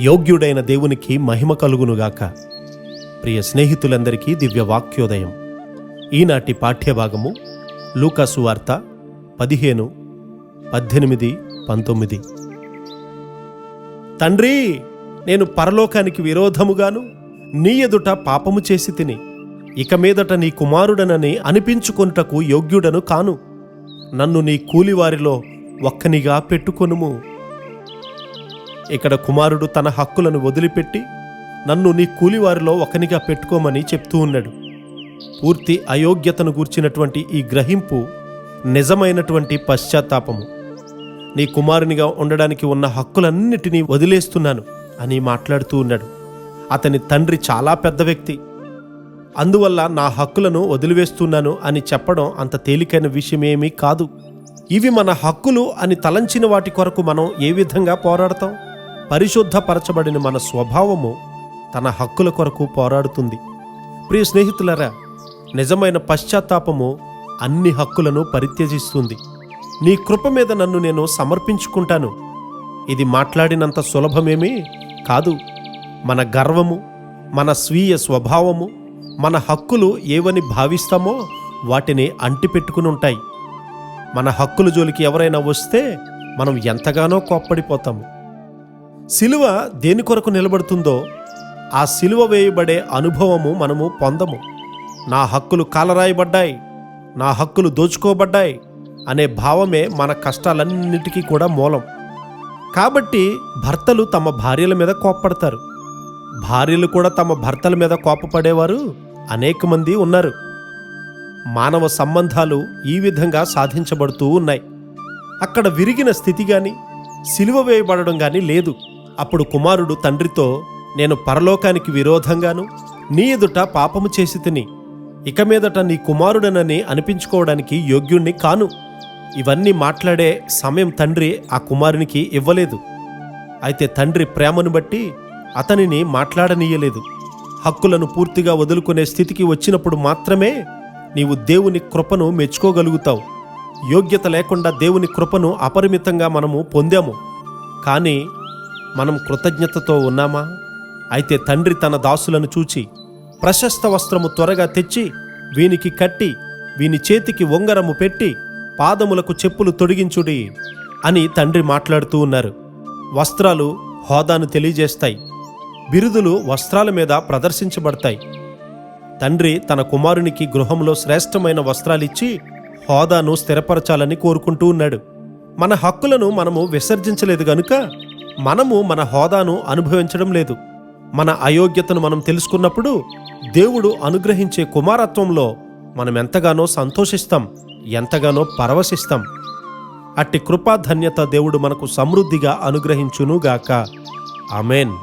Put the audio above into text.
యోగ్యుడైన దేవునికి మహిమ కలుగునుగాక. ప్రియ స్నేహితులందరికీ దివ్య వాక్యోదయం. ఈనాటి పాఠ్యభాగము లూకా సువార్త 15, 18, 19. తండ్రి, నేను పరలోకానికి విరోధముగాను నీ ఎదుట పాపము చేసి తిని ఇక మీదట నీ కుమారుడనని అనిపించుకొనుటకు యోగ్యుడను కాను. నన్ను నీ కూలివారిలో ఒక్కనిగా పెట్టుకొనుము. ఇక్కడ కుమారుడు తన హక్కులను వదిలిపెట్టి నన్ను నీ కూలివారిలో ఒకనిగా పెట్టుకోమని చెప్తూ ఉన్నాడు. పూర్తి అయోగ్యతను గూర్చినటువంటి ఈ గ్రహింపు నిజమైనటువంటి పశ్చాత్తాపము. నీ కుమారునిగా ఉండడానికి ఉన్న హక్కులన్నిటినీ వదిలేస్తున్నాను అని మాట్లాడుతూ ఉన్నాడు. అతని తండ్రి చాలా పెద్ద వ్యక్తి, అందువల్ల నా హక్కులను వదిలివేస్తున్నాను అని చెప్పడం అంత తేలికైన విషయమేమీ కాదు. ఇవి మన హక్కులు అని తలంచిన వాటి కొరకు మనం ఏ విధంగా పోరాడతాం? పరిశుద్ధపరచబడిన మన స్వభావము తన హక్కుల కొరకు పోరాడుతుంది. ప్రియ స్నేహితులారా, నిజమైన పశ్చాత్తాపము అన్ని హక్కులను పరిత్యజిస్తుంది. నీ కృప మీద నన్ను నేను సమర్పించుకుంటాను. ఇది మాట్లాడినంత సులభమేమీ కాదు. మన గర్వము, మన స్వీయ స్వభావము, మన హక్కులు ఏవని భావిస్తామో వాటిని అంటిపెట్టుకుని ఉంటాయి. మన హక్కుల జోలికి ఎవరైనా వస్తే మనం ఎంతగానో కోప్పడిపోతాము. సిలువ దేని కొరకు నిలబడుతుందో ఆ సిలువ వేయబడే అనుభవము మనము పొందము. నా హక్కులు కాలరాయబడ్డాయి, నా హక్కులు దోచుకోబడ్డాయి అనే భావమే మన కష్టాలన్నిటికీ కూడా మూలం. కాబట్టి భర్తలు తమ భార్యల మీద కోప్పడతారు, భార్యలు కూడా తమ భర్తల మీద కోపపడేవారు అనేక మంది ఉన్నారు. మానవ సంబంధాలు ఈ విధంగా సాధించబడుతూ ఉన్నాయి. అక్కడ విరిగిన స్థితి గాని, సిలువ వేయబడడం గాని లేదు. అప్పుడు కుమారుడు తండ్రితో, నేను పరలోకానికి విరోధంగాను నీ ఎదుట పాపము చేసి తిని ఇక మీదట నీ కుమారుడనని అనిపించుకోవడానికి యోగ్యుణ్ణి కాను. ఇవన్నీ మాట్లాడే సమయం తండ్రి ఆ కుమారునికి ఇవ్వలేదు. అయితే తండ్రి ప్రేమను బట్టి అతనిని మాట్లాడనీయలేదు. హక్కులను పూర్తిగా వదులుకునే స్థితికి వచ్చినప్పుడు మాత్రమే నీవు దేవుని కృపను మెచ్చుకోగలుగుతావు. యోగ్యత లేకుండా దేవుని కృపను అపరిమితంగా మనము పొందాము, కానీ మనం కృతజ్ఞతతో ఉన్నామా? అయితే తండ్రి తన దాసులను చూచి, ప్రశస్త వస్త్రము త్వరగా తెచ్చి వీనికి కట్టి వీని చేతికి ఉంగరము పెట్టి పాదములకు చెప్పులు తొడిగించుడి అని తండ్రి మాట్లాడుతూ ఉన్నారు. వస్త్రాలు హోదాను తెలియజేస్తాయి, బిరుదులు వస్త్రాల మీద ప్రదర్శించబడతాయి. తండ్రి తన కుమారునికి గృహంలో శ్రేష్టమైన వస్త్రాలిచ్చి హోదాను స్థిరపరచాలని కోరుకుంటూ ఉన్నాడు. మన హక్కులను మనము విసర్జించలేదు గనుక మనము మన హోదాను అనుభవించడం లేదు. మన అయోగ్యతను మనం తెలుసుకున్నప్పుడు దేవుడు అనుగ్రహించే కుమారత్వంలో మనం ఎంతగానో సంతోషిస్తాం, ఎంతగానో పరవశిస్తాం. అట్టి కృపాధన్యత దేవుడు మనకు సమృద్ధిగా అనుగ్రహించునుగాక. ఆమేన్.